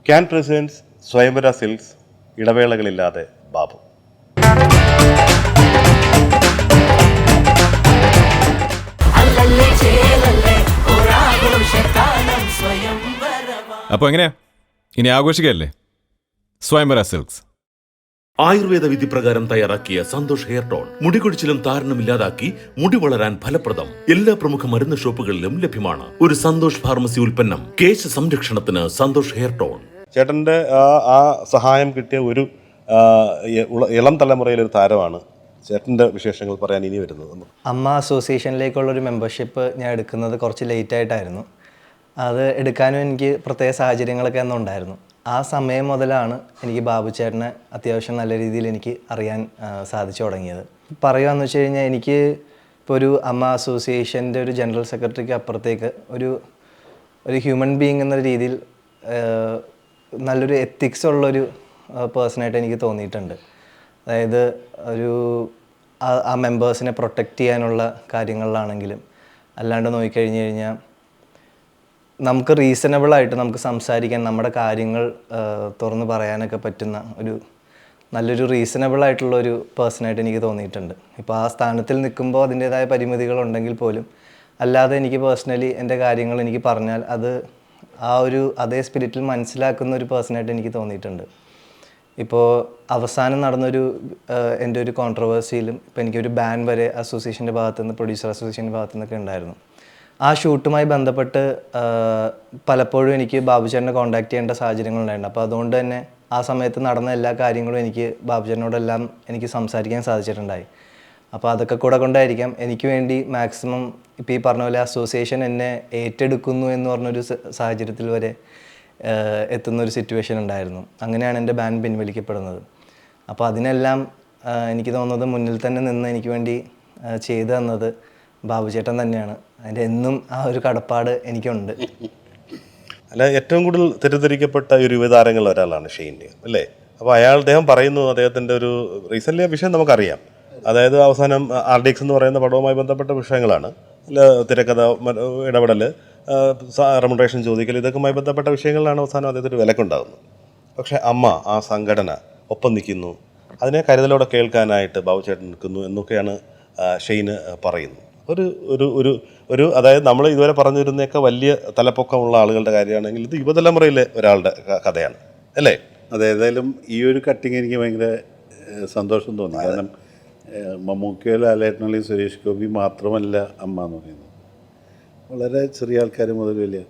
Can presence സ്വയംവര silks ഇടവേളകളില്ലാതെ Babu. അപ്പോൾ എങ്ങനെയാ ഇനി ആഘോഷിക്കല്ലേ? സ്വയംവര സിൽക്സ് ആയുർവേദ വിധി പ്രകാരം തയ്യാറാക്കിയ സന്തോഷ് ഹെയർ ടോൺ മുടികൊഴിച്ചിലും താരനും ഇല്ലാതാക്കി മുടി വളരാൻ ഫലപ്രദം. എല്ലാ പ്രമുഖ മരുന്ന് ഷോപ്പുകളിലും ലഭ്യമാണ്. ഒരു സന്തോഷ് ഫാർമസി ഉൽപ്പന്നം. കേശ സംരക്ഷണത്തിന് സന്തോഷ് ഹെയർ ടോൺ. ചേട്ടൻ്റെ ആ സഹായം കിട്ടിയ ഒരു ഇളം തലമുറയിലൊരു താരമാണ്. ചേട്ടൻ്റെ വിശേഷങ്ങൾ പറയാൻ ഇനി വരുന്നത്. അമ്മ അസോസിയേഷനിലേക്കുള്ളൊരു മെമ്പർഷിപ്പ് ഞാൻ എടുക്കുന്നത് കുറച്ച് ലേറ്റായിട്ടായിരുന്നു. അത് എടുക്കാനും എനിക്ക് പ്രത്യേക സാഹചര്യങ്ങളൊക്കെ ഒന്നും ഉണ്ടായിരുന്നു. ആ സമയം മുതലാണ് എനിക്ക് ബാബു ചേട്ടനെ അത്യാവശ്യം നല്ല രീതിയിൽ എനിക്ക് അറിയാൻ സാധിച്ചു തുടങ്ങിയത്. പറയുകയെന്ന് വെച്ച് കഴിഞ്ഞാൽ എനിക്ക് ഇപ്പോൾ ഒരു അമ്മ അസോസിയേഷൻ്റെ ഒരു ജനറൽ സെക്രട്ടറിക്ക് അപ്പുറത്തേക്ക് ഒരു ഹ്യൂമൻ ബീയിങ് എന്ന രീതിയിൽ നല്ലൊരു എത്തിക്സ് ഉള്ളൊരു പേഴ്സണായിട്ട് എനിക്ക് തോന്നിയിട്ടുണ്ട്. അതായത് ആ മെമ്പേഴ്സിനെ പ്രൊട്ടക്റ്റ് ചെയ്യാനുള്ള കാര്യങ്ങളിലാണെങ്കിലും അല്ലാണ്ട് നോക്കിക്കഴിഞ്ഞ് കഴിഞ്ഞാൽ നമുക്ക് റീസണബിളായിട്ട് നമുക്ക് സംസാരിക്കാൻ, നമ്മുടെ കാര്യങ്ങൾ തുറന്ന് പറയാനൊക്കെ പറ്റുന്ന നല്ലൊരു റീസണബിളായിട്ടുള്ളൊരു പേഴ്സണായിട്ട് എനിക്ക് തോന്നിയിട്ടുണ്ട്. ഇപ്പോൾ ആ സ്ഥാനത്തിൽ നിൽക്കുമ്പോൾ അതിൻ്റേതായ പരിമിതികളുണ്ടെങ്കിൽ പോലും അല്ലാതെ എനിക്ക് പേഴ്സണലി എൻ്റെ കാര്യങ്ങൾ എനിക്ക് പറഞ്ഞാൽ അത് അതേ സ്പിരിറ്റിൽ മനസ്സിലാക്കുന്ന ഒരു പേഴ്സണായിട്ട് എനിക്ക് തോന്നിയിട്ടുണ്ട്. ഇപ്പോൾ അവസാനം നടന്നൊരു എൻ്റെ ഒരു കോൺട്രവേഴ്സിയിലും ഇപ്പോൾ എനിക്കൊരു ബാൻ വരെ അസോസിയേഷൻ്റെ ഭാഗത്തുനിന്ന്, പ്രൊഡ്യൂസർ അസോസിയേഷൻ്റെ ഭാഗത്തുനിന്നൊക്കെ ഉണ്ടായിരുന്നു. ആ ഷൂട്ടുമായി ബന്ധപ്പെട്ട് പലപ്പോഴും എനിക്ക് ബാബുചേട്ടനെ കോൺടാക്ട് ചെയ്യേണ്ട സാഹചര്യങ്ങളുണ്ടായിരുന്നു. അപ്പോൾ അതുകൊണ്ട് തന്നെ ആ സമയത്ത് നടന്ന എല്ലാ കാര്യങ്ങളും എനിക്ക് ബാബുചേട്ടനോടെല്ലാം എനിക്ക് സംസാരിക്കാൻ സാധിച്ചിട്ടുണ്ടായി. അപ്പോൾ അതൊക്കെ കൂടെ കൊണ്ടായിരിക്കാം എനിക്ക് വേണ്ടി മാക്സിമം ഇപ്പോൾ ഈ പറഞ്ഞ പോലെ അസോസിയേഷൻ എന്നെ ഏറ്റെടുക്കുന്നു എന്ന് പറഞ്ഞൊരു സാഹചര്യത്തിൽ വരെ എത്തുന്നൊരു സിറ്റുവേഷൻ ഉണ്ടായിരുന്നു. അങ്ങനെയാണ് എൻ്റെ ബാൻ പിൻവലിക്കപ്പെടുന്നത്. അപ്പോൾ അതിനെല്ലാം എനിക്ക് തോന്നുന്നത് മുന്നിൽ തന്നെ നിന്ന് എനിക്ക് വേണ്ടി ചെയ്തു തന്നത് ബാബുചേട്ടൻ തന്നെയാണ്. അതിൻ്റെ എന്നും ആ ഒരു കടപ്പാട് എനിക്കുണ്ട്. അല്ല, ഏറ്റവും കൂടുതൽ തെറ്റിദ്ധരിക്കപ്പെട്ട ഒരു യുവതാരങ്ങളിൽ ഒരാളാണ് ഷെയ്ൻ നിഗം, അല്ലേ? അപ്പോൾ അദ്ദേഹം പറയുന്നു, അദ്ദേഹത്തിൻ്റെ ഒരു റീസെൻ്റ്ലി ആ വിഷയം നമുക്കറിയാം. അതായത് അവസാനം RDX എന്ന് പറയുന്ന പടവുമായി ബന്ധപ്പെട്ട വിഷയങ്ങളാണ്. തിരക്കഥ ഇടപെടൽ, റെമുനറേഷൻ ചോദിക്കൽ, ഇതൊക്കെയുമായി ബന്ധപ്പെട്ട വിഷയങ്ങളിലാണ് അവസാനം അദ്ദേഹത്തിന് വിലക്കുണ്ടാകുന്നത്. പക്ഷേ അമ്മ ആ സംഘടന ഒപ്പം നിൽക്കുന്നു, അതിനെ കരുതലോടെ കേൾക്കാനായിട്ട് ബാബുചേട്ടൻ നിൽക്കുന്നു എന്നൊക്കെയാണ് ഷെയ്ന് പറയുന്നത്. ഒരു അതായത് നമ്മൾ ഇതുവരെ പറഞ്ഞു വരുന്നതൊക്കെ വലിയ തലപ്പൊക്കമുള്ള ആളുകളുടെ കാര്യമാണെങ്കിൽ ഇത് യുവതലമുറയിലെ ഒരാളുടെ കഥയാണ്, അല്ലേ? അതെ, ഏതായാലും ഈ ഒരു കട്ടിങ് എനിക്ക് ഭയങ്കര സന്തോഷം തോന്നി. കാരണം മമ്മൂക്കയോ ലാലേട്ടനോ സുരേഷ് ഗോപി മാത്രമല്ല അമ്മ എന്ന് പറയുന്നത്. വളരെ ചെറിയ ആൾക്കാർ മുതൽ വലിയ.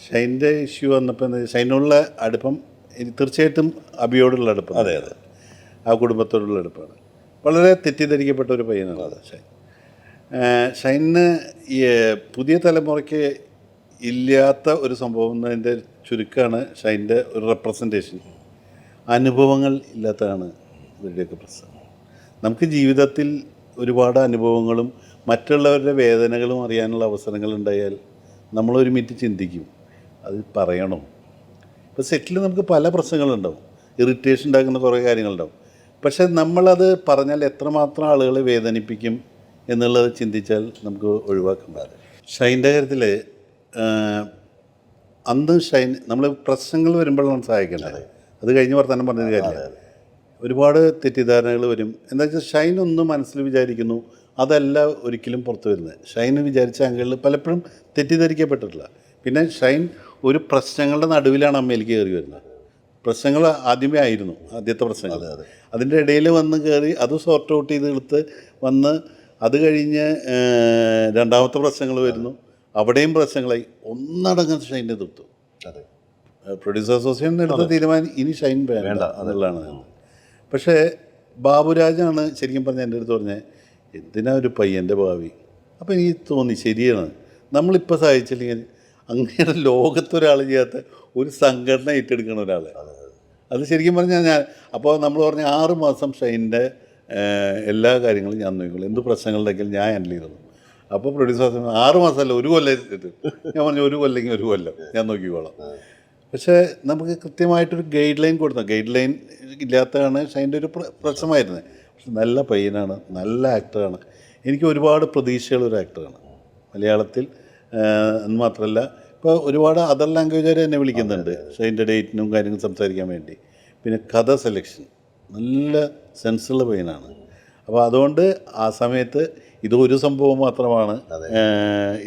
ഷൈൻ്റെ ഇഷ്യൂ വന്നപ്പോൾ ഷൈനുള്ള അടുപ്പം തീർച്ചയായിട്ടും അബിയോടുള്ള അടുപ്പം. അതെ, ആ കുടുംബത്തോടുള്ള അടുപ്പാണ്. വളരെ തെറ്റിദ്ധരിക്കപ്പെട്ട ഒരു പയ്യനാണ് അത് ഷൈൻ. ഷൈന് ഈ പുതിയ തലമുറയ്ക്ക് ഇല്ലാത്ത ഒരു സംഭവം എന്നതിൻ്റെ ചുരുക്കമാണ് ഷൈൻ്റെ ഒരു റെപ്രസെൻറ്റേഷൻ. അനുഭവങ്ങൾ ഇല്ലാത്തതാണ് ഇവരുടെയൊക്കെ പ്രശ്നം. നമുക്ക് ജീവിതത്തിൽ ഒരുപാട് അനുഭവങ്ങളും മറ്റുള്ളവരുടെ വേദനകളും അറിയാനുള്ള അവസരങ്ങളുണ്ടായാൽ നമ്മളൊരു മിനിറ്റ് ചിന്തിക്കും, അത് പറയണോ? ഇപ്പോൾ സെറ്റിൽ നമുക്ക് പല പ്രശ്നങ്ങളുണ്ടാവും, ഇറിറ്റേഷൻ ഉണ്ടാക്കുന്ന കുറേ കാര്യങ്ങളുണ്ടാവും. പക്ഷേ നമ്മളത് പറഞ്ഞാൽ എത്രമാത്രം ആളുകളെ വേദനിപ്പിക്കും എന്നുള്ളത് ചിന്തിച്ചാൽ നമുക്ക് ഒഴിവാക്കേണ്ടത്. ഷൈൻ്റെ കാര്യത്തിൽ അന്ന് ഷൈൻ നമ്മൾ പ്രശ്നങ്ങൾ വരുമ്പോഴാണ് സഹായിക്കേണ്ടത്. അത് കഴിഞ്ഞ് വർത്തമാനം പറഞ്ഞൊരു കാര്യമില്ല. ഒരുപാട് തെറ്റിദ്ധാരണകൾ വരും. എന്താ വെച്ചാൽ ഷൈൻ ഒന്ന് മനസ്സിൽ വിചാരിക്കുന്നു, അതല്ല ഒരിക്കലും പുറത്തു വരുന്നത്. ഷൈന് വിചാരിച്ച ആംഗിളിൽ പലപ്പോഴും തെറ്റിദ്ധരിക്കപ്പെട്ടിട്ടില്ല. പിന്നെ ഷൈൻ ഒരു പ്രശ്നങ്ങളുടെ നടുവിലാണ് അമ്മയിലേക്ക് കയറി വരുന്നത്. പ്രശ്നങ്ങൾ ആദ്യമേ ആയിരുന്നു, ആദ്യത്തെ പ്രശ്നങ്ങൾ. അതിൻ്റെ ഇടയിൽ വന്ന് കയറി അത് സോർട്ട് ഔട്ട് ചെയ്ത് എടുത്ത് വന്ന് അത് കഴിഞ്ഞ് രണ്ടാമത്തെ പ്രശ്നങ്ങൾ വരുന്നു, അവിടെയും പ്രശ്നങ്ങളായി. ഒന്നടങ്കം ഷൈൻ്റെ തീർത്തു. പ്രൊഡ്യൂസർ അസോസിയേഷൻ എടുത്ത തീരുമാനം ഇനി ഷൈൻ വേണ്ട എന്നുള്ളതാണ്. പക്ഷേ ബാബുരാജാണ് ശരിക്കും പറഞ്ഞാൽ എൻ്റെ അടുത്ത് പറഞ്ഞത്, എന്തിനാ ഒരു പയ്യൻ്റെ ഭാവി. അപ്പോൾ എനിക്ക് തോന്നി ശരിയാണ്, നമ്മളിപ്പോൾ സഹായിച്ചില്ലെങ്കിൽ അങ്ങനെ ലോകത്തൊരാൾ ചെയ്യാത്ത ഒരു സംഘടന ഏറ്റെടുക്കണ ഒരാൾ. അത് ശരിക്കും പറഞ്ഞാൽ അപ്പോൾ നമ്മൾ പറഞ്ഞ 6 മാസം ഷൈൻ്റെ എല്ലാ കാര്യങ്ങളും ഞാൻ നോക്കിക്കോളൂ, എന്ത് പ്രശ്നങ്ങളുണ്ടെങ്കിലും ഞാൻ ഹാൻഡിൽ ചെയ്തോളൂ. അപ്പോൾ പ്രൊഡ്യൂസർ 6 മാസമല്ല, 1 കൊല്ലം ഇട്ട് ഞാൻ പറഞ്ഞു 1 കൊല്ലെങ്കിൽ 1 കൊല്ലം ഞാൻ നോക്കിക്കോളാം. പക്ഷേ നമുക്ക് കൃത്യമായിട്ടൊരു ഗൈഡ് ലൈൻ കൊടുത്ത, ഗൈഡ് ലൈൻ ഇല്ലാത്തതാണ് ഷൈൻ്റെ ഒരു പ്രശ്നമായിരുന്നത്. പക്ഷെ നല്ല പയ്യനാണ്, നല്ല ആക്ടറാണ്. എനിക്ക് ഒരുപാട് പ്രതീക്ഷകളൊരു ആക്ടറാണ് മലയാളത്തിൽ എന്ന് മാത്രമല്ല ഇപ്പോൾ ഒരുപാട് അതർ ലാംഗ്വേജുകാർ എന്നെ വിളിക്കുന്നുണ്ട് ഷൈൻ്റെ ഡേറ്റിനും കാര്യങ്ങളും സംസാരിക്കാൻ വേണ്ടി. പിന്നെ കഥ സെലക്ഷൻ നല്ല സെൻസുള്ള പയ്യനാണ്. അപ്പോൾ അതുകൊണ്ട് ആ സമയത്ത് ഇതൊരു സംഭവം മാത്രമാണ്,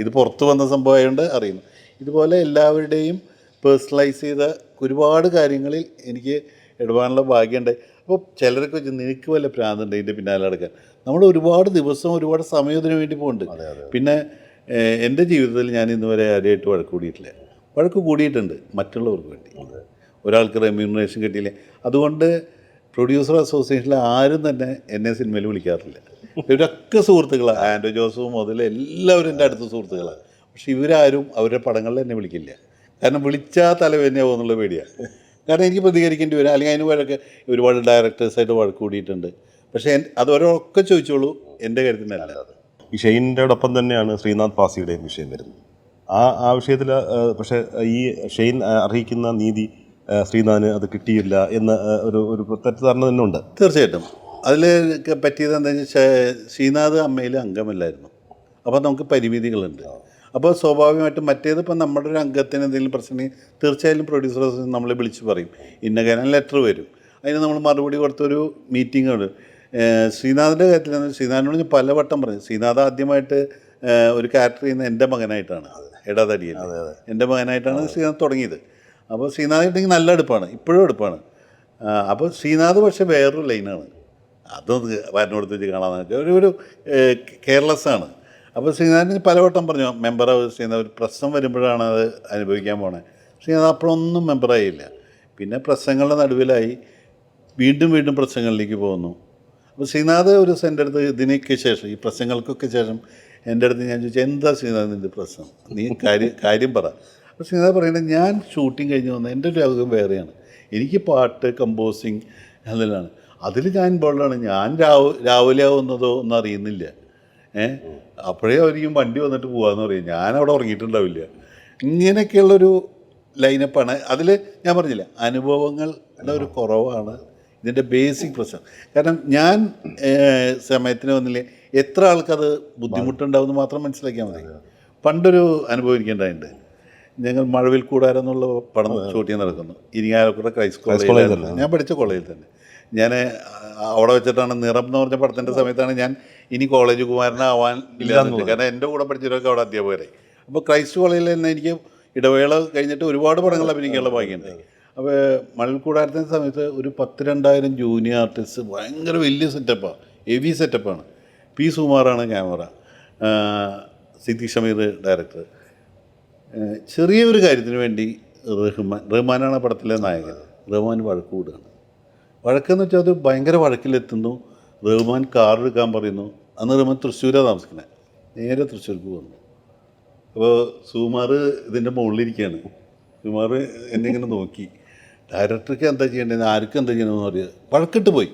ഇത് പുറത്ത് വന്ന സംഭവമായതുകൊണ്ട് അറിയുന്നു. ഇതുപോലെ എല്ലാവരുടെയും പേഴ്സണലൈസ് ചെയ്ത ഒരുപാട് കാര്യങ്ങളിൽ എനിക്ക് ഇടപെടാനുള്ള ഭാഗ്യമുണ്ട്. അപ്പോൾ ചിലരൊക്കെ വെച്ച് നിനക്ക് വല്ല പ്രാന്തുണ്ട് ഇതിൻ്റെ പിന്നാലെ നടക്കാൻ. നമ്മൾ ഒരുപാട് ദിവസം ഒരുപാട് സമയം ഇതിനു വേണ്ടി പോകുന്നുണ്ട്. പിന്നെ എൻ്റെ ജീവിതത്തിൽ ഞാൻ ഇന്ന് വരെ ആരെയായിട്ട് വഴക്ക് കൂടിയിട്ടില്ല. വഴക്ക് കൂടിയിട്ടുണ്ട് മറ്റുള്ളവർക്ക് വേണ്ടി, ഒരാൾക്ക് റെമ്യൂണറേഷൻ കിട്ടിയില്ലേ. അതുകൊണ്ട് പ്രൊഡ്യൂസർ അസോസിയേഷനിൽ ആരും തന്നെ എന്നെ സിനിമയിൽ വിളിക്കാറില്ല. ഇവരൊക്കെ സുഹൃത്തുക്കളാണ്, ആൻഡ്രോ ജോസഫ് മുതൽ എല്ലാവരും എൻ്റെ അടുത്ത സുഹൃത്തുക്കളാണ്. പക്ഷെ ഇവരാരും അവരുടെ പടങ്ങളിൽ എന്നെ വിളിക്കില്ല. കാരണം വിളിച്ചാൽ തലവേദനയാവും എന്നുള്ള പേടിയാണ്. കാരണം എനിക്ക് പ്രതികരിക്കേണ്ടി വരും, അല്ലെങ്കിൽ അതിന് വഴക്ക് ഒരുപാട് ഡയറക്ടേഴ്സായിട്ട് വഴക്ക് കൂടിയിട്ടുണ്ട്. പക്ഷേ അതോരൊക്കെ ചോദിച്ചോളൂ, എൻ്റെ കാര്യത്തിനല്ല. ഈ ഷെയ്നിൻ്റെയോടൊപ്പം തന്നെയാണ് ശ്രീനാഥ് പാസിയുടെയും വിഷയം വരുന്നത്. ആ വിഷയത്തിൽ പക്ഷേ ഈ ഷെയ്ൻ അർഹിക്കുന്ന നീതി ശ്രീനാഥിന് അത് കിട്ടിയില്ല എന്ന ഒരു തെറ്റിദ്ധാരണ തന്നെ ഉണ്ട്. തീർച്ചയായിട്ടും അതിൽ പറ്റിയത് എന്താണെന്ന് വെച്ചാൽ ശ്രീനാഥ് അമ്മയിൽ അംഗമല്ലായിരുന്നു. അപ്പോൾ നമുക്ക് പരിമിതികളുണ്ട്. അപ്പോൾ സ്വാഭാവികമായിട്ടും മറ്റേതിപ്പോൾ നമ്മുടെ ഒരു അംഗത്തിന് എന്തെങ്കിലും പ്രശ്നം തീർച്ചയായും പ്രൊഡ്യൂസേഴ്സ് നമ്മളെ വിളിച്ച് പറയും, ഇന്ന കാര്യം ലെറ്റർ വരും, അതിന് നമ്മൾ മറുപടി കൊടുത്തൊരു മീറ്റിംഗ് ഉണ്ട്. ശ്രീനാഥിൻ്റെ കാര്യത്തിൽ ശ്രീനാഥിനോട് ഞാൻ പലവട്ടം പറഞ്ഞു, ശ്രീനാഥ് ആദ്യമായിട്ട് ഒരു ക്യാരക്ടർ ചെയ്യുന്ന എൻ്റെ മകനായിട്ടാണ്, എടാതടിയൻ എൻ്റെ മകനായിട്ടാണ് ശ്രീനാഥ് തുടങ്ങിയത്. അപ്പോൾ ശ്രീനാഥായിട്ടുണ്ടെങ്കിൽ നല്ല അടുപ്പാണ്, ഇപ്പോഴും അടുപ്പാണ്. അപ്പോൾ ശ്രീനാഥ് പക്ഷേ വേറൊരു ലൈനാണ്, അതൊന്ന് വരനോടുത്ത് വെച്ച് കാണാമെന്ന് വെച്ചാൽ ഒരു കെയർലെസ്സാണ്. അപ്പോൾ ശ്രീനാഥിന് പലവട്ടം പറഞ്ഞു മെമ്പറാവ് ശ്രീനാഥ്, ഒരു പ്രശ്നം വരുമ്പോഴാണ് അത് അനുഭവിക്കാൻ പോണേ. ശ്രീനാഥ് അപ്പോഴൊന്നും മെമ്പറായില്ല. പിന്നെ പ്രശ്നങ്ങളുടെ നടുവിലായി വീണ്ടും പ്രശ്നങ്ങളിലേക്ക് പോകുന്നു. അപ്പോൾ ശ്രീനാഥ് ഒരു ദിവസം എൻ്റെ അടുത്ത് ഇതിനൊക്കെ ശേഷം, ഈ പ്രശ്നങ്ങൾക്കൊക്കെ ശേഷം എൻ്റെ അടുത്ത് ഞാൻ ചോദിച്ചു, എന്താ ശ്രീനാഥ് നിൻ്റെ പ്രശ്നം, നീ കാര്യം പറ. അപ്പോൾ ശ്രീനാഥ് പറയുന്നത്, ഞാൻ ഷൂട്ടിങ് കഴിഞ്ഞ് വന്ന എൻ്റെ ഒരു ലോകം വേറെയാണ്, എനിക്ക് പാട്ട് കമ്പോസിങ് അതിലാണ്, അതിൽ ഞാൻ ഇൻവോൾവാണ്, ഞാൻ രാവിലെ ആവുന്നതോ ഒന്നും അറിയുന്നില്ല. അപ്പോഴേ അവരിക്കും വണ്ടി വന്നിട്ട് പോകാമെന്ന് പറയും, ഞാനവിടെ ഉറങ്ങിയിട്ടുണ്ടാവില്ല. ഇങ്ങനെയൊക്കെയുള്ളൊരു ലൈനപ്പാണ്. അതിൽ ഞാൻ പറഞ്ഞില്ല, അനുഭവങ്ങളുടെ ഒരു കുറവാണ് ഇതിൻ്റെ ബേസിക് പ്രശ്നം. കാരണം ഞാൻ സമയത്തിന് വന്നില്ലേ, എത്ര ആൾക്കത് ബുദ്ധിമുട്ടുണ്ടാവുമെന്ന് മാത്രം മനസ്സിലാക്കിയാൽ മതി. പണ്ടൊരു അനുഭവം എനിക്കുണ്ടായിട്ടുണ്ട്. ഞങ്ങൾ മഴവിൽ കൂടാരം എന്നുള്ള പടം ഷൂട്ട് ചെയ്യാൻ നടക്കുന്നു ഇരിങ്ങാലക്കുട ക്രൈസ്റ്റ് കോളേജിൽ, ഞാൻ പഠിച്ച കോളേജിൽ തന്നെ. ഞാൻ അവിടെ വെച്ചിട്ടാണ് നിറം എന്ന് പറഞ്ഞ പടത്തിൻ്റെ സമയത്താണ് ഞാൻ ഇനി കോളേജ് കുമാരനാവാൻ ഇല്ലാന്നിട്ട്, കാരണം എൻ്റെ കൂടെ പഠിച്ചവരൊക്കെ അവിടെ അധ്യാപകരായി. അപ്പോൾ ക്രൈസ്റ്റ് കോളേജിൽ തന്നെ എനിക്ക് ഇടവേള കഴിഞ്ഞിട്ട് ഒരുപാട് പടങ്ങൾ അഭിനയിക്കാനുള്ള ഭാഗ്യമുണ്ടായി. അപ്പോൾ മഴവിൽ കൂടാരത്തിൻ്റെ സമയത്ത് ഒരു 10,000-2000 ജൂനിയർ ആർട്ടിസ്റ്റ്, ഭയങ്കര വലിയ സെറ്റപ്പാണ്, ഹെവി സെറ്റപ്പാണ്. പി സുകുമാറാണ് ക്യാമറ, സിദ്ദീഖ് ഷമീർ ഡയറക്ടർ. ചെറിയൊരു കാര്യത്തിന് വേണ്ടി റഹ്മാനാണ് പടത്തിലെ നായകൻ. റഹ്മാൻ വഴക്ക് കൂടുകയാണ്. വഴക്കെന്ന് വെച്ചാൽ അത് ഭയങ്കര വഴക്കിലെത്തുന്നു. റഹ്മാൻ കാർ എടുക്കാൻ പറയുന്നു. അന്ന് റഹ്മാൻ തൃശ്ശൂരാണ് താമസിക്കുന്നത്, നേരെ തൃശ്ശൂർക്ക് വന്നു. അപ്പോൾ സുകുമാർ ഇതിൻ്റെ മുകളിലിരിക്കുകയാണ്. സുകുമാർ എന്നെ ഇങ്ങനെ നോക്കി, ഡയറക്ടർക്ക് എന്താ ചെയ്യേണ്ടത്, ആർക്കും എന്താ ചെയ്യണമെന്ന് പറയുക, വഴക്കിട്ട് പോയി.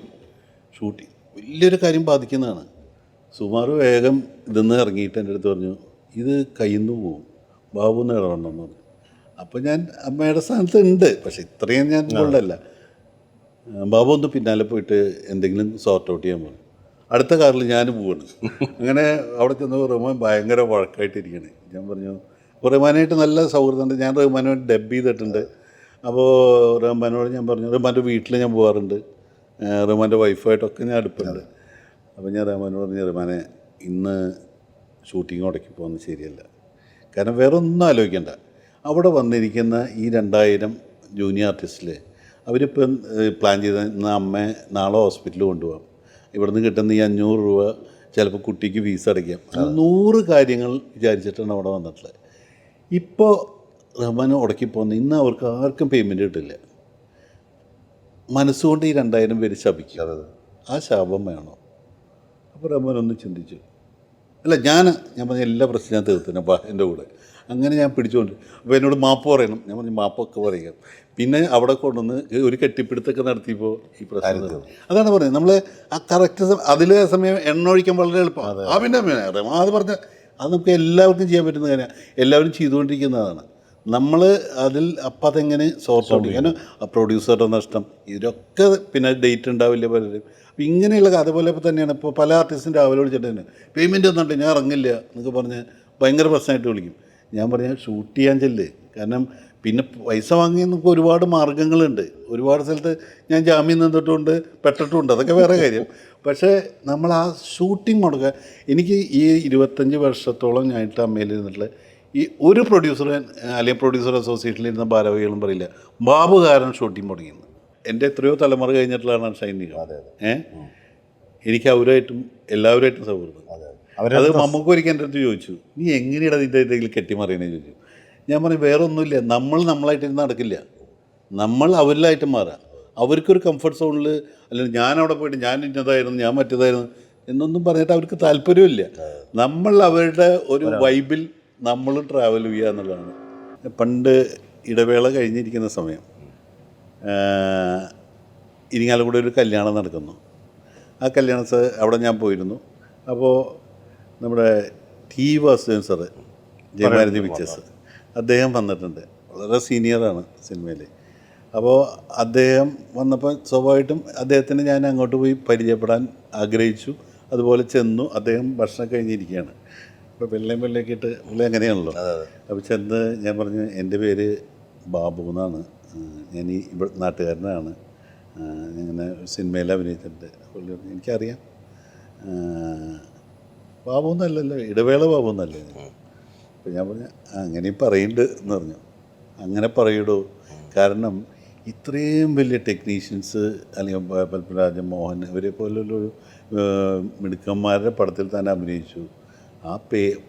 ഷൂട്ടിങ് വലിയൊരു കാര്യം ബാധിക്കുന്നതാണ്. സുകുമാർ വേഗം ഇതെന്ന് ഇറങ്ങിയിട്ട് എൻ്റെ അടുത്ത് പറഞ്ഞു, ഇത് കയ്യിൽ നിന്ന് പോവും, ബാബു എന്ന് ഇടപെടണമെന്ന് പറഞ്ഞു. അപ്പോൾ ഞാൻ അമ്മയുടെ സ്ഥാനത്ത് ഉണ്ട്, പക്ഷെ ഇത്രയും ഞാൻ കൊള്ളല്ല. ബാബു ഒന്ന് പിന്നാലെ പോയിട്ട് എന്തെങ്കിലും സോർട്ട് ഔട്ട് ചെയ്യാൻ പോകും. അടുത്ത കാറിൽ ഞാൻ പോവാണ്. അങ്ങനെ അവിടെ ചെന്ന് റഹ്മാൻ ഭയങ്കര വഴക്കായിട്ടിരിക്കണേ. ഞാൻ പറഞ്ഞു, റഹ്മാനായിട്ട് നല്ല സൗഹൃദമുണ്ട്, ഞാൻ റഹ്മാനോട് ഡബ് ചെയ്തിട്ടുണ്ട്. അപ്പോൾ റഹ്മാനോട് ഞാൻ പറഞ്ഞു, റഹ്മാൻ്റെ വീട്ടിൽ ഞാൻ പോകാറുണ്ട്, റഹ്മാൻ്റെ വൈഫായിട്ടൊക്കെ ഞാൻ അടുപ്പുണ്ട്. അപ്പോൾ ഞാൻ റഹ്മാനോട് പറഞ്ഞു, റഹ്മാനെ ഇന്ന് ഷൂട്ടിങ് മുടക്കി പോകുന്നത് ശരിയല്ല. കാരണം വേറെ ഒന്നും ആലോചിക്കണ്ട, അവിടെ വന്നിരിക്കുന്ന ഈ 2000 ജൂനിയർ ആർട്ടിസ്റ്റിൽ അവരിപ്പം പ്ലാൻ ചെയ്ത ഇന്ന് അമ്മയെ നാളെ ഹോസ്പിറ്റലിൽ കൊണ്ടുപോകാം, ഇവിടുന്ന് കിട്ടുന്ന ഈ 500 രൂപ ചിലപ്പോൾ കുട്ടിക്ക് ഫീസ് അടയ്ക്കാം, 100 കാര്യങ്ങൾ വിചാരിച്ചിട്ടാണ് അവിടെ വന്നിട്ടുള്ളത്. ഇപ്പോൾ റഹ്മാൻ ഉടക്കി പോകുന്ന ഇന്ന് അവർക്ക് ആർക്കും പേയ്മെൻറ്റ് കിട്ടില്ല. മനസ്സുകൊണ്ട് ഈ 2000 പേര് ശപിക്കും, ആ ശാപം വേണോ? അപ്പോൾ റഹ്മാൻ ഒന്ന് ചിന്തിച്ചു. അല്ല ഞാൻ പറഞ്ഞ എല്ലാ പ്രശ്നം ഞാൻ തീർത്തിന് എൻ്റെ കൂടെ. അങ്ങനെ ഞാൻ പിടിച്ചുകൊണ്ട്, അപ്പോൾ എന്നോട് മാപ്പ് പറയണം. ഞാൻ പറഞ്ഞു മാപ്പൊക്കെ പറയാം. പിന്നെ അവിടെ കൊണ്ടുവന്ന് ഒരു കെട്ടിപ്പിടുത്തൊക്കെ നടത്തിയപ്പോൾ ഈ പ്രശ്നം അതാണ് പറയുന്നത്. നമ്മൾ ആ കറക്റ്റ് അതിലെ സമയം എണ്ണ ഒഴിക്കാൻ വളരെ എളുപ്പമാണ്. പിന്നെ അത് പറഞ്ഞ അത് നമുക്ക് എല്ലാവർക്കും ചെയ്യാൻ പറ്റുന്ന കാര്യമാണ്, എല്ലാവരും ചെയ്തുകൊണ്ടിരിക്കുന്നതാണ്. നമ്മൾ അതിൽ അപ്പം അതെങ്ങനെ സോർട്ട് ഔട്ട് ചെയ്യാൻ, പ്രൊഡ്യൂസറുടെ നഷ്ടം, ഇതിലൊക്കെ പിന്നെ ഡേറ്റ് ഉണ്ടാവില്ല പലരും. അപ്പം ഇങ്ങനെയുള്ള അതുപോലെ ഇപ്പോൾ തന്നെയാണ് ഇപ്പോൾ പല ആർട്ടിസ്റ്റും രാവിലെ വിളിച്ചിട്ട് തന്നെ പേയ്മെൻറ്റ് ഒന്നുണ്ട് ഞാൻ ഇറങ്ങില്ല എന്നൊക്കെ പറഞ്ഞ് ഭയങ്കര പ്രശ്നമായിട്ട് വിളിക്കും. ഞാൻ പറഞ്ഞ ഷൂട്ട് ചെയ്യാൻ ചെല്ല്. കാരണം പിന്നെ പൈസ വാങ്ങി നമുക്ക് ഒരുപാട് മാർഗ്ഗങ്ങളുണ്ട്. ഒരുപാട് സ്ഥലത്ത് ഞാൻ ജാമ്യം നിന്നിട്ടുണ്ട്, പെട്ടിട്ടുണ്ട്, അതൊക്കെ വേറെ കാര്യം. പക്ഷേ നമ്മൾ ആ ഷൂട്ടിംഗ് മുടക്കുക. എനിക്ക് ഈ 25 വർഷത്തോളം ഞാനിട്ട് അമ്മയിൽ ഇരുന്നിട്ടുള്ള ഈ ഒരു പ്രൊഡ്യൂസർ അല്ലെങ്കിൽ പ്രൊഡ്യൂസർ അസോസിയേഷനിൽ ഇരുന്ന ഭാരവാഹികളും പറയില്ല ബാബു കാരണം ഷൂട്ടിംഗ് മുടങ്ങിയെന്ന്. എൻ്റെ എത്രയോ തലമുറ കഴിഞ്ഞിട്ടുള്ളതാണ് ഷൈൻ നിഗം. എനിക്ക് അവരുമായിട്ടും എല്ലാവരുമായിട്ടും സൗഹൃദം. അത് മമ്മൂക്ക് ഒരിക്കൽ എൻ്റെ അടുത്ത് ചോദിച്ചു, നീ എങ്ങനെയാണ് ഇതിൻ്റെ എന്തെങ്കിലും കെട്ടിമറിയണേ ചോദിച്ചു. ഞാൻ പറഞ്ഞു വേറെ ഒന്നുമില്ല, നമ്മളായിട്ടിരുന്ന് നടക്കില്ല, നമ്മൾ അവരിലായിട്ട് മാറാം. അവർക്കൊരു കംഫർട്ട് സോണിൽ അല്ലെങ്കിൽ ഞാനവിടെ പോയിട്ട് ഞാൻ ഇന്നതായിരുന്നു ഞാൻ മറ്റേതായിരുന്നു എന്നൊന്നും പറഞ്ഞിട്ട് അവർക്ക് താല്പര്യമില്ല. നമ്മൾ അവരുടെ ഒരു വൈബിൽ നമ്മൾ ട്രാവൽ ചെയ്യുക എന്നുള്ളതാണ്. പണ്ട് ഇടവേള കഴിഞ്ഞിരിക്കുന്ന സമയം ഇരിങ്ങാലക്കുട ഒരു കല്യാണം നടക്കുന്നു. ആ അവിടെ ഞാൻ പോയിരുന്നു. അപ്പോൾ നമ്മുടെ T Vasudevan sir, Jayabharathi pictures, അദ്ദേഹം വന്നിട്ടുണ്ട്. വളരെ സീനിയറാണ് സിനിമയിൽ. അപ്പോൾ അദ്ദേഹം വന്നപ്പോൾ സ്വാഭാവികമായിട്ടും അദ്ദേഹത്തിന് ഞാൻ അങ്ങോട്ട് പോയി പരിചയപ്പെടാൻ ആഗ്രഹിച്ചു. അതുപോലെ ചെന്നു. അദ്ദേഹം ഭക്ഷണം കഴിഞ്ഞിരിക്കുകയാണ്. ഇപ്പോൾ വെള്ളയൊക്കെ ഇട്ട് പുള്ളി അങ്ങനെയാണല്ലോ. അപ്പോൾ ചെന്ന് ഞാൻ പറഞ്ഞു, എൻ്റെ പേര് ബാബു എന്നാണ്, ഞാൻ ഈ നാട്ടുകാരനാണ്, ഇങ്ങനെ സിനിമയിൽ അഭിനയിച്ചിട്ടുണ്ട്. പുള്ളി പറഞ്ഞു എനിക്കറിയാം. ബാബു എന്നല്ലല്ലോ, ഇടവേള ബാബു എന്നല്ലേ. അപ്പോൾ ഞാൻ പറഞ്ഞു അങ്ങനെയും പറയുന്നുണ്ട് എന്ന് പറഞ്ഞു. അങ്ങനെ പറയൂടോ, കാരണം ഇത്രയും വലിയ ടെക്നീഷ്യൻസ് അല്ലെങ്കിൽ പത്മരാജൻ, മോഹൻ ഇവരെ പോലുള്ളൊരു മിടുക്കന്മാരുടെ പടത്തിൽ തന്നെ അഭിനയിച്ചു. ആ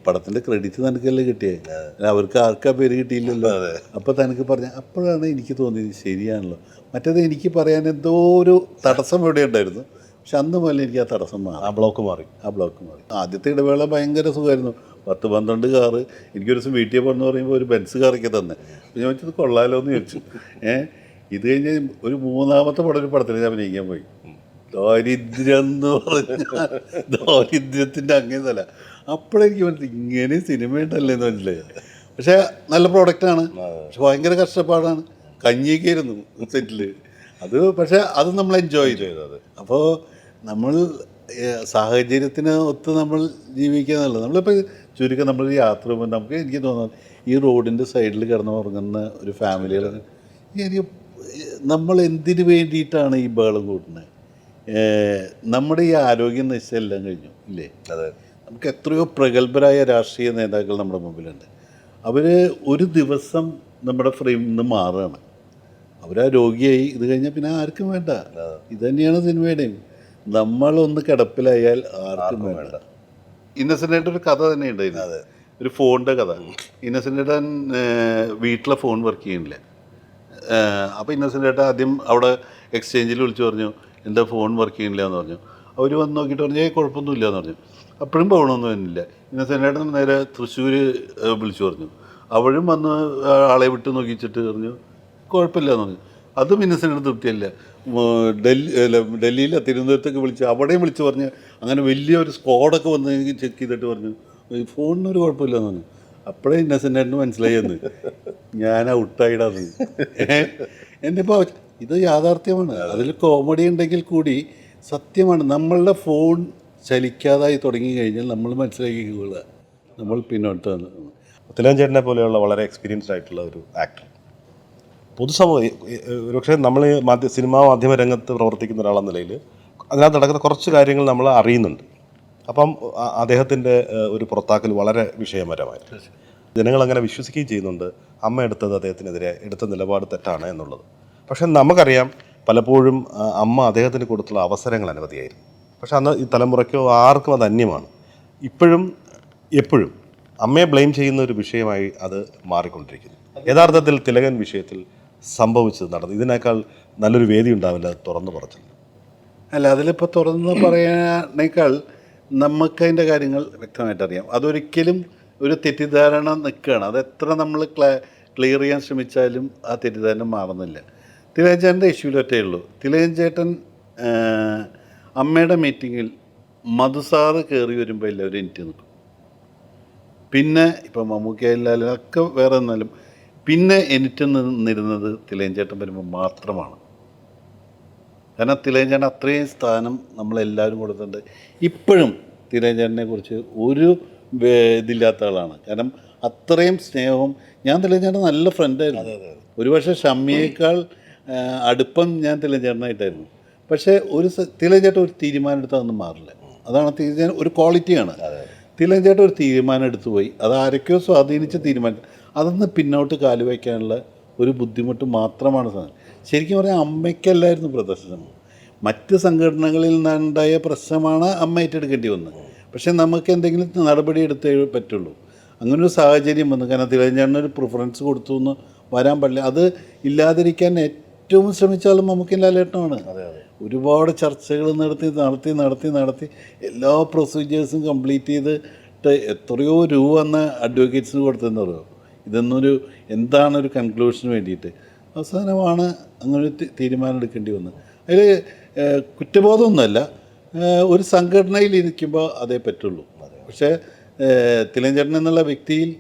പടത്തിൻ്റെ ക്രെഡിറ്റ് തനിക്കല്ലേ കിട്ടിയത്, അവർക്ക് ആർക്കാ പേര് കിട്ടിയില്ലല്ലോ. അപ്പോൾ തനിക്ക് പറഞ്ഞ അപ്പോഴാണ് എനിക്ക് തോന്നിയത് ശരിയാണല്ലോ. മറ്റേത് എനിക്ക് പറയാൻ എന്തോ ഒരു തടസ്സം ഇവിടെ ഉണ്ടായിരുന്നു. പക്ഷെ അന്ന് മുതൽ എനിക്ക് ആ തടസ്സം മാറി, ആ ബ്ലോക്ക് മാറി. ആദ്യത്തെ ഇടവേള ഭയങ്കര സുഖമായിരുന്നു. 10-12 കാറ് എനിക്കൊരു ദിവസം വീട്ടിൽ പോകുന്ന പറയുമ്പോൾ ഒരു ബെൻസ് കാറൊക്കെ തന്നെ. അപ്പോൾ ഞാൻ വെച്ചത് കൊള്ളാലോ എന്ന് ചോദിച്ചു. ഇത് കഴിഞ്ഞ് ഒരു 3-ാമത്തെ ഒരു പടത്തിൽ ഞാൻ അഭിനയിക്കാൻ പോയി. ദാരിദ്ര്യം എന്ന് പറഞ്ഞാൽ ദാരിദ്ര്യത്തിൻ്റെ അങ്ങേതല്ല. അപ്പോഴെനിക്ക് മനസ്സിലായി ഇങ്ങനെ സിനിമയുണ്ടല്ലേ എന്ന് മനസ്സിലായി. പക്ഷേ നല്ല പ്രോഡക്റ്റാണ്, പക്ഷെ ഭയങ്കര കഷ്ടപ്പാടാണ്. കഞ്ഞിയൊക്കെയായിരുന്നു സെറ്റിൽ അത്. പക്ഷേ അത് നമ്മൾ എൻജോയ് ചെയ്തത്. അപ്പോൾ നമ്മൾ സാഹചര്യത്തിന് ഒത്ത് നമ്മൾ ജീവിക്കുക എന്നുള്ളത്. നമ്മളിപ്പോൾ ചുരുക്കം നമ്മളൊരു യാത്ര പോകുമ്പോൾ നമുക്ക് എനിക്ക് തോന്നുന്നത് ഈ റോഡിൻ്റെ സൈഡിൽ കിടന്ന് ഉറങ്ങുന്ന ഒരു ഫാമിലികൾ എനിക്ക് നമ്മൾ എന്തിനു വേണ്ടിയിട്ടാണ് ഈ ബഹളം കൂട്ടുന്നത്? നമ്മുടെ ഈ ആരോഗ്യം നശിച്ചെല്ലാം കഴിഞ്ഞു ഇല്ലേ? അതെ. നമുക്ക് എത്രയോ പ്രഗത്ഭരായ രാഷ്ട്രീയ നേതാക്കൾ നമ്മുടെ മുമ്പിലുണ്ട്. അവർ ഒരു ദിവസം നമ്മുടെ ഫ്രെയിമിൽ നിന്ന് മാറുകയാണ്. അവരാ രോഗിയായി. ഇത് കഴിഞ്ഞാൽ പിന്നെ ആർക്കും വേണ്ട. ഇത് തന്നെയാണ് സിനിമയുടെയും. നമ്മളൊന്ന് കിടപ്പിലായാൽ ആർക്കും വേണ്ട. ഇന്നസെൻ്റായിട്ട് ഒരു കഥ തന്നെ ഉണ്ടായിരുന്നു, ഒരു ഫോണിൻ്റെ കഥ. ഇന്നസെൻ്റേട്ടൻ വീട്ടിലെ ഫോൺ വർക്ക് ചെയ്യണില്ല. അപ്പോൾ ഇന്നസെൻ്റേട്ടൻ ആദ്യം അവിടെ എക്സ്ചേഞ്ചിൽ വിളിച്ചു പറഞ്ഞു എൻ്റെ ഫോൺ വർക്ക് ചെയ്യണില്ല എന്ന് പറഞ്ഞു. അവർ വന്ന് നോക്കിയിട്ട് പറഞ്ഞു കുഴപ്പമൊന്നുമില്ല എന്ന് പറഞ്ഞു. അപ്പോഴും പോകണമെന്ന് തന്നില്ല. ഇന്നസെൻ്റേട്ടൻ നേരെ തൃശ്ശൂർ വിളിച്ചു പറഞ്ഞു. അവരും വന്ന് ആളെ വിട്ട് നോക്കിച്ചിട്ട് പറഞ്ഞു കുഴപ്പമില്ല എന്ന് പറഞ്ഞു. അതും ഇന്നസെൻ്റ് തൃപ്തിയല്ല. ഡൽഹിയിലെ തിരുവനന്തപുരത്തൊക്കെ വിളിച്ച് അവിടെയും വിളിച്ച് പറഞ്ഞ് അങ്ങനെ വലിയൊരു സ്ക്വാഡൊക്കെ വന്ന് ചെക്ക് ചെയ്തിട്ട് പറഞ്ഞു ഫോണിനൊരു കുഴപ്പമില്ല എന്ന് പറഞ്ഞു. അപ്പോഴേ ഇന്നസെൻ്റിന് മനസ്സിലായെന്ന് ഞാൻ ഔട്ടായിടാന്ന്. എൻ്റെ ഇപ്പോൾ ഇത് യാഥാർത്ഥ്യമാണ്. അതിൽ കോമഡി ഉണ്ടെങ്കിൽ കൂടി സത്യമാണ്. നമ്മളുടെ ഫോൺ ചലിക്കാതായി തുടങ്ങി കഴിഞ്ഞാൽ നമ്മൾ മനസ്സിലാക്കിക്കൊള്ളുക നമ്മൾ പിന്നോട്ട്. തിലകൻ ചേട്ടനെ പോലെയുള്ള വളരെ എക്സ്പീരിയൻസ്ഡ് ആയിട്ടുള്ള ഒരു ആക്ടർ, പൊതുസമൂഹം ഒരുപക്ഷെ നമ്മൾ സിനിമാ മാധ്യമ രംഗത്ത് പ്രവർത്തിക്കുന്ന ഒരാളെന്ന നിലയിൽ അതിനകത്ത് നടക്കുന്ന കുറച്ച് കാര്യങ്ങൾ നമ്മൾ അറിയുന്നുണ്ട്. അപ്പം അദ്ദേഹത്തിൻ്റെ ഒരു പുറത്താക്കൽ വളരെ വിഷയപരമായിട്ട് ജനങ്ങളങ്ങനെ വിശ്വസിക്കുകയും ചെയ്യുന്നുണ്ട്. അമ്മ അദ്ദേഹത്തിനെതിരെ എടുത്ത നിലപാട് തെറ്റാണ് എന്നുള്ളത്. പക്ഷെ നമുക്കറിയാം പലപ്പോഴും അമ്മ അദ്ദേഹത്തിന് കൊടുത്തുള്ള അവസരങ്ങൾ അനവധിയായിരുന്നു. പക്ഷെ അന്ന് ഈ തലമുറയ്ക്കോ ആർക്കും അത് അന്യമാണ്. ഇപ്പോഴും എപ്പോഴും അമ്മയെ ബ്ലെയിം ചെയ്യുന്ന ഒരു വിഷയമായി അത് മാറിക്കൊണ്ടിരിക്കുന്നു. യഥാർത്ഥത്തിൽ തിലകൻ വിഷയത്തിൽ സംഭവിച്ചത് നടന്നു ഇതിനേക്കാൾ നല്ലൊരു വേദി ഉണ്ടാവില്ല തുറന്നു പറച്ചില്ല. അല്ല, അതിലിപ്പോൾ തുറന്ന് പറയാനേക്കാൾ നമുക്കതിൻ്റെ കാര്യങ്ങൾ വ്യക്തമായിട്ട് അറിയാം. അതൊരിക്കലും ഒരു തെറ്റിദ്ധാരണ നിൽക്കുകയാണ്. അതെത്ര നമ്മൾ ക്ലിയർ ചെയ്യാൻ ശ്രമിച്ചാലും ആ തെറ്റിദ്ധാരണ മാറുന്നില്ല. തിലകൻ ചേട്ടൻ്റെ ഇഷ്യൂലൊറ്റേ ഉള്ളൂ. തിലകൻ ചേട്ടൻ അമ്മയുടെ മീറ്റിങ്ങിൽ മധുസാറ് കയറി വരുമ്പോൾ എല്ലാവരും എനിക്ക് നിൽക്കും. പിന്നെ ഇപ്പം മമ്മൂക്കയില്ലാലും ഒക്കെ വേറെ എന്നാലും പിന്നെ എനിക്ക് നിന്നിരുന്നത് തിലകൻ ചേട്ടൻ വരുമ്പോൾ മാത്രമാണ്. കാരണം തിലകൻ ചേട്ടൻ അത്രയും സ്ഥാനം നമ്മളെല്ലാവരും കൊടുത്തിട്ടുണ്ട്. ഇപ്പോഴും തിലകൻ ചേട്ടനെ കുറിച്ച് ഒരു ഇതില്ലാത്ത ആളാണ്. കാരണം അത്രയും സ്നേഹവും. ഞാൻ തിലകൻ നല്ല ഫ്രണ്ടായിരുന്നു. ഒരുപക്ഷെ ഷമ്മിയേക്കാൾ അടുപ്പം ഞാൻ തിലകൻ പക്ഷേ തിലകൻ ഒരു തീരുമാനം എടുത്താൽ അതൊന്നും മാറില്ല. അതാണ് തിലകൻ ഒരു ക്വാളിറ്റിയാണ്. തിലകൻ ഒരു തീരുമാനം എടുത്തു പോയി, അത് ആരൊക്കെയോ സ്വാധീനിച്ച തീരുമാനം, അതൊന്ന് പിന്നോട്ട് കാലുവയ്ക്കാനുള്ള ഒരു ബുദ്ധിമുട്ട് മാത്രമാണ് സാധനം. ശരിക്കും പറഞ്ഞാൽ അമ്മയ്ക്കല്ലായിരുന്നു പ്രദർശനം, മറ്റ് സംഘടനകളിൽ നിന്നുണ്ടായ പ്രശ്നമാണ് അമ്മ ഏറ്റെടുക്കേണ്ടി വന്നത്. പക്ഷേ നമുക്ക് എന്തെങ്കിലും നടപടി എടുത്തേ പറ്റുള്ളൂ. അങ്ങനൊരു സാഹചര്യം വന്നു. കാരണം തിലകൻ പ്രിഫറൻസ് കൊടുത്തു എന്ന് വരാൻ പാടില്ല. അത് ഇല്ലാതിരിക്കാൻ ഏറ്റവും ശ്രമിച്ചാലും നമുക്ക് ലാലേട്ടനാണ്. ഒരുപാട് ചർച്ചകൾ നടത്തി എല്ലാ പ്രൊസീജിയേഴ്സും കംപ്ലീറ്റ് ചെയ്തിട്ട് എത്രയോ രൂപ അന്ന് അഡ്വക്കേറ്റ്സിന് കൊടുത്തതെന്ന് പറയുമോ. ഇതൊന്നൊരു എന്താണൊരു കൺക്ലൂഷന് വേണ്ടിയിട്ട് അവസാനമാണ് അങ്ങനൊരു തീരുമാനം എടുക്കേണ്ടി വന്നത്. അതിൽ കുറ്റബോധമൊന്നുമല്ല, ഒരു സംഘടനയിൽ ഇരിക്കുമ്പോൾ അതേ പറ്റുള്ളൂ. പക്ഷേ തിലകൻ എന്നുള്ള വ്യക്തിയിൽ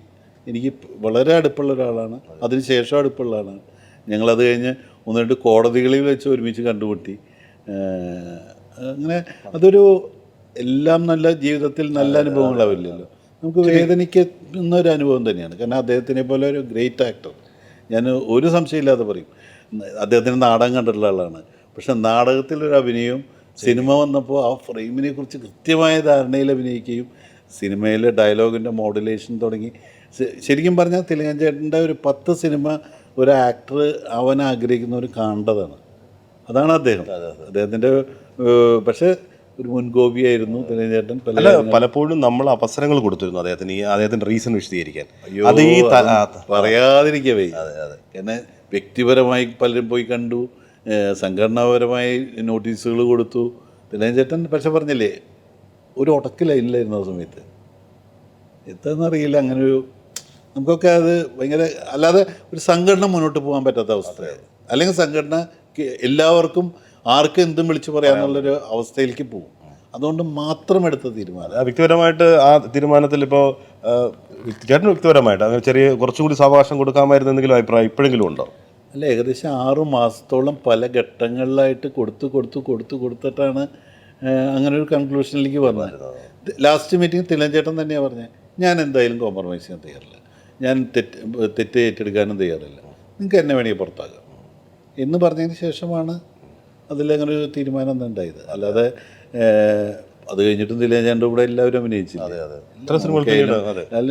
എനിക്ക് വളരെ അടുപ്പുള്ള ഒരാളാണ്. അതിനുശേഷം അടുപ്പുള്ള ആളാണ്. ഞങ്ങളത് കഴിഞ്ഞ് 1-2 കോടതികളിൽ വെച്ച് ഒരുമിച്ച് കണ്ടുമുട്ടി. അങ്ങനെ അതൊരു എല്ലാം നല്ല ജീവിതത്തിൽ നല്ല അനുഭവങ്ങളാവില്ലല്ലോ, നമുക്ക് വേദനിക്കുന്ന ഒരു അനുഭവം തന്നെയാണ്. കാരണം അദ്ദേഹത്തിനെ പോലെ ഒരു ഗ്രേറ്റ് ആക്ടർ, ഞാൻ ഒരു സംശയമില്ലാതെ പറയും. അദ്ദേഹത്തിന് നാടകം കണ്ടിട്ടുള്ള ആളാണ്. പക്ഷെ നാടകത്തിലൊരു അഭിനയവും സിനിമ വന്നപ്പോൾ ആ ഫ്രെയിമിനെ കുറിച്ച് കൃത്യമായ ധാരണയിൽ അഭിനയിക്കുകയും സിനിമയിലെ ഡയലോഗിൻ്റെ മോഡുലേഷൻ തുടങ്ങി ശരിക്കും പറഞ്ഞാൽ തിലകൻ ചേട്ടൻ്റെ ഒരു 10 സിനിമ ഒരു ആക്ടർ അവൻ ആഗ്രഹിക്കുന്നവർ കാണേണ്ടതാണ്. അതാണ് അദ്ദേഹത്തിൻ്റെ പക്ഷേ ഒരു മുൻകോപിയായിരുന്നു തിലകൻ ചേട്ടൻ. പലപ്പോഴും നമ്മൾ അവസരങ്ങൾ കൊടുത്തിരുന്നു അദ്ദേഹത്തിൻ്റെ റീസൺ വിശദീകരിക്കാൻ. അത് ഈ പറയാതിരിക്കവേ. കാരണം വ്യക്തിപരമായി പലരും പോയി കണ്ടു, സംഘടനാപരമായി നോട്ടീസുകൾ കൊടുത്തു. തിലകൻ ചേട്ടൻ പക്ഷെ പറഞ്ഞില്ലേ, ഒരു ഉടക്കിലായിരുന്നു ആ സമയത്ത്. എന്താണെന്നറിയില്ല, അങ്ങനൊരു നമുക്കൊക്കെ അത് ഭയങ്കര, അല്ലാതെ ഒരു സംഘടന മുന്നോട്ട് പോകാൻ പറ്റാത്ത അവസ്ഥ, അല്ലെങ്കിൽ സംഘടന എല്ലാവർക്കും ആർക്കും എന്തും വിളിച്ചു പറയാന്നുള്ളൊരു അവസ്ഥയിലേക്ക് പോകും. അതുകൊണ്ട് മാത്രം എടുത്ത തീരുമാനം. വ്യക്തിപരമായിട്ട് ആ തീരുമാനത്തിൽ ഇപ്പോൾ ചേട്ടന് വ്യക്തിപരമായിട്ട് അങ്ങനെ ചെറിയ കുറച്ചും കൂടി സാവകാശം കൊടുക്കാമായിരുന്നു എന്തെങ്കിലും അഭിപ്രായം ഇപ്പോഴെങ്കിലും ഉണ്ടോ? അല്ല, ഏകദേശം 6 മാസത്തോളം പല ഘട്ടങ്ങളിലായിട്ട് കൊടുത്തിട്ടാണ് അങ്ങനെ ഒരു കൺക്ലൂഷനിലേക്ക് പറഞ്ഞത്. ലാസ്റ്റ് മീറ്റിംഗ് തിലകൻ ചേട്ടൻ തന്നെയാണ് പറഞ്ഞത്, ഞാൻ എന്തായാലും കോംപ്രമൈസ് ചെയ്യാൻ തയ്യാറില്ല, ഞാൻ തെറ്റ് ഏറ്റെടുക്കാനും തയ്യാറില്ല, നിങ്ങൾക്ക് എന്നെ വേണമെങ്കിൽ പുറത്താകാം എന്ന് പറഞ്ഞതിന് ശേഷമാണ് അതിലങ്ങനെ ഒരു തീരുമാനം ഉണ്ടായത്. അല്ലാതെ അത് കഴിഞ്ഞിട്ടും തിലകൻ ചേട്ടൻ്റെ കൂടെ എല്ലാവരും അഭിനയിച്ചു.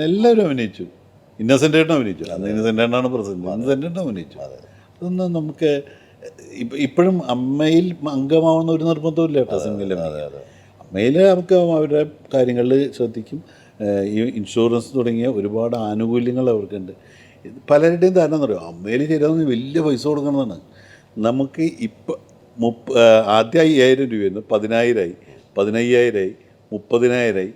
എല്ലാവരും അഭിനയിച്ചു. ഇന്നസെൻ്റ് ഏട്ടൻ അഭിനയിച്ചു. അന്ന് ഇന്നസെൻ്റ് ഏട്ടനാണ് പ്രസിഡന്റ്. ഇന്നസെൻ്റ് ഏട്ടൻ അഭിനയിച്ചു. അതൊന്നും നമുക്ക് ഇപ്പോഴും അമ്മയിൽ അംഗമാവുന്ന ഒരു നിർബന്ധമില്ല കേട്ടോ സിനിമയിൽ. അമ്മയിൽ നമുക്ക് അവരുടെ കാര്യങ്ങളിൽ ശ്രദ്ധിക്കും. ഈ ഇൻഷുറൻസ് തുടങ്ങിയ ഒരുപാട് ആനുകൂല്യങ്ങൾ അവർക്കുണ്ട്. പലരുടെയും ധാരണ എന്ന് പറയുമോ, അമ്മയിൽ ചേരാൻ വലിയ പൈസ കൊടുക്കണമെന്നാണ്. നമുക്ക് ഇപ്പം ആദ്യം 5000 രൂപയായിരുന്നു, 10,000 15,000 30,000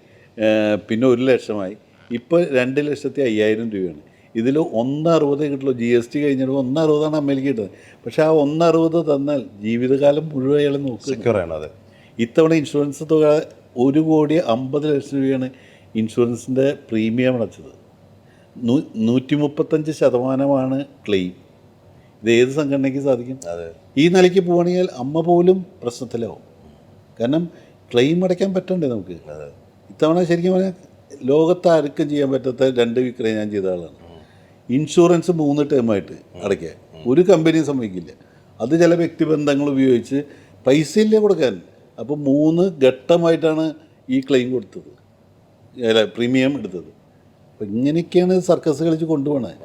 പിന്നെ 1 ലക്ഷമായി, ഇപ്പോൾ 2,05,000 രൂപയാണ്. ഇതിൽ 1,60 കിട്ടുള്ളൂ. GST കഴിഞ്ഞിട്ട് 1,60 അമ്മയിലേക്ക് കിട്ടുന്നത്. പക്ഷേ ആ 1,60 തന്നാൽ ജീവിതകാലം മുഴുവൻ അയാൾ നോക്കുന്നത്. ഇത്തവണ ഇൻഷുറൻസ് തുക 1,50,00,000 രൂപയാണ് ഇൻഷുറൻസിൻ്റെ പ്രീമിയം അടച്ചത്. 135% ക്ലെയിം. ഇത് ഏത് സംഘടനയ്ക്ക് സാധിക്കും? ഈ നിലയ്ക്ക് പോവുകയാണെങ്കിൽ അമ്മ പോലും പ്രശ്നത്തിലാവും. കാരണം ക്ലെയിം അടയ്ക്കാൻ പറ്റണ്ടേ നമുക്ക്. ഇത്തവണ ശരിക്കും പറഞ്ഞാൽ ലോകത്ത് ആർക്കും ചെയ്യാൻ പറ്റാത്ത 2 വിക്രയം ഞാൻ ചെയ്ത ആളാണ്. ഇൻഷുറൻസ് 3 ടേമായിട്ട് അടയ്ക്കാൻ ഒരു കമ്പനിയും സമ്മതിക്കില്ല. അത് ചില വ്യക്തിബന്ധങ്ങൾ ഉപയോഗിച്ച് പൈസ ഇല്ല കൊടുക്കാൻ. അപ്പോൾ 3 ഘട്ടമായിട്ടാണ് ഈ ക്ലെയിം കൊടുത്തത്, പ്രീമിയം എടുത്തത്. അപ്പോൾ ഇങ്ങനെയൊക്കെയാണ് സർക്കസ് കളിച്ച് കൊണ്ടുപോകണത്.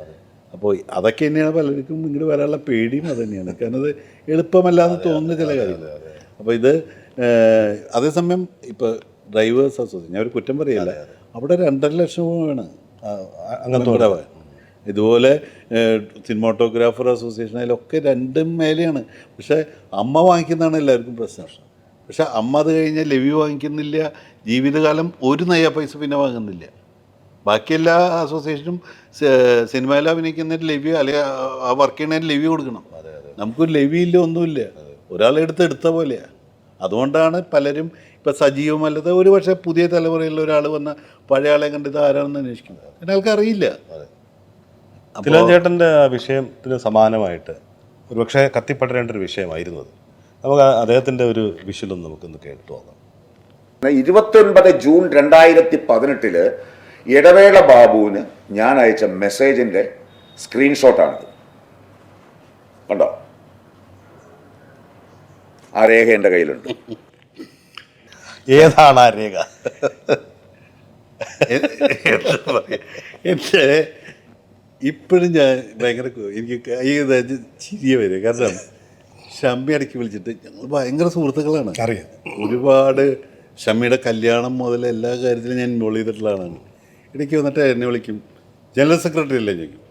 അപ്പോൾ അതൊക്കെ തന്നെയാണ് പലർക്കും ഇങ്ങോട്ട് വരാനുള്ള പേടിയും അത് തന്നെയാണ്. കാരണം അത് എളുപ്പമല്ലാന്ന് തോന്നുന്ന ചില കാര്യങ്ങൾ. അപ്പോൾ ഇത് അതേസമയം ഇപ്പോൾ ഡ്രൈവേഴ്സ് അസോസിയേഷൻ, ഞാൻ ഒരു കുറ്റം പറയില്ല, അവിടെ 2.5 ലക്ഷം വേണം അങ്ങനത്തെ. ഇതുപോലെ സിനിമാറ്റോഗ്രാഫർ അസോസിയേഷൻ, അതിലൊക്കെ 2 മേലെയാണ്. പക്ഷേ അമ്മ വാങ്ങിക്കുന്നതാണ് എല്ലാവർക്കും പ്രശ്നം. പക്ഷേ അമ്മ അത് കഴിഞ്ഞാൽ ലെവി വാങ്ങിക്കുന്നില്ല, ജീവിതകാലം 1 നയ പൈസ പിന്നെ വാങ്ങുന്നില്ല. ബാക്കി എല്ലാ അസോസിയേഷനും സിനിമയിൽ അഭിനയിക്കുന്നതിന് ലെവി, അല്ലെങ്കിൽ ആ വർക്ക് ചെയ്യുന്നതിന് ലെവി കൊടുക്കണം. നമുക്കൊരു ലെവി ഇല്ല, ഒന്നുമില്ല, ഒരാളെടുത്ത പോലെയാണ്. അതുകൊണ്ടാണ് പലരും ഇപ്പം സജീവമല്ലാതെ ഒരു പക്ഷേ പുതിയ തലമുറയിലുള്ള ഒരാൾ വന്ന പഴയ ആളെ കണ്ടിത് ആരാണെന്ന് അന്വേഷിക്കും. പിന്നെ ആൾക്ക് അറിയില്ല. തിലകൻ ചേട്ടൻ്റെ വിഷയത്തിന് സമാനമായിട്ട് ഒരുപക്ഷെ കത്തിപ്പടരേണ്ട ഒരു വിഷയമായിരുന്നു അത്. നമുക്ക് അദ്ദേഹത്തിൻ്റെ ഒരു വിഷ്വലൊന്നും നമുക്കൊന്ന് കേട്ടു നോക്കാം. 29 ജൂൺ 2018 ഇടവേള ബാബുവിന് ഞാൻ അയച്ച മെസ്സേജിൻ്റെ സ്ക്രീൻഷോട്ടാണിത്. കണ്ടോ? ആ രേഖ എൻ്റെ കയ്യിലുണ്ട്. ഏതാണ് ആ രേഖ? എൻ്റെ ഇപ്പോഴും ഞാൻ ഭയങ്കര എനിക്ക് ഈ ചിരിയ വരും. കാരണം ഷമ്മി ഇടയ്ക്ക് വിളിച്ചിട്ട് ഞങ്ങൾ ഭയങ്കര സുഹൃത്തുക്കളാണ്. അറിയാം. ഒരുപാട് ഷമ്മിയുടെ കല്യാണം മുതൽ എല്ലാ കാര്യത്തിലും ഞാൻ ഇൻവോൾവ് ചെയ്തിട്ടുള്ള ആളാണ്. ഇടയ്ക്ക് വന്നിട്ട് എന്നെ വിളിക്കും, ജനറൽ സെക്രട്ടറി അല്ലേ ചോദിക്കും.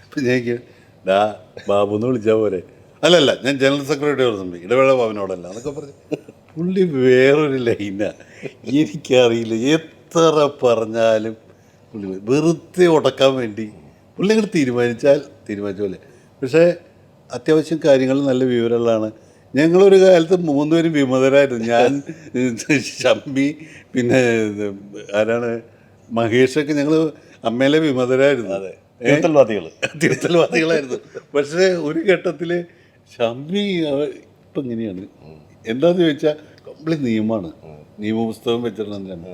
അപ്പം ഞാൻ ഡാ ബാബു എന്ന് വിളിച്ചാൽ പോലെ. അല്ലല്ല, ഞാൻ ജനറൽ സെക്രട്ടറിയോട് സംഭവിക്കും, ഇടവേള ബാബുവിനോടല്ല എന്നൊക്കെ പറഞ്ഞ് പുള്ളി വേറൊരു ലൈനാണ്. എനിക്കറിയില്ല, എത്ര പറഞ്ഞാലും പുള്ളി വെറുതെ ഉടക്കാൻ വേണ്ടി പുള്ളി അങ്ങോട്ട് തീരുമാനിച്ച പോലെ. പക്ഷേ അത്യാവശ്യം കാര്യങ്ങൾ നല്ല വിവരമുള്ളതാണ്. ഞങ്ങളൊരു കാലത്ത് 3 പേരും വിമതരായിരുന്നു. ഞാൻ, ഷമ്മി, പിന്നെ ആരാണ്, മഹേഷൊക്കെ ഞങ്ങൾ അമ്മയിലെ വിമതരായിരുന്നു. തിരുത്തൽവാദികളായിരുന്നു. പക്ഷേ ഒരു ഘട്ടത്തിൽ ഷമ്മി ഇപ്പം ഇങ്ങനെയാണ്. എന്താണെന്ന് ചോദിച്ചാൽ കംപ്ലീറ്റ് നിയമമാണ്, നിയമപുസ്തകം വെച്ചിട്ടുണ്ട്.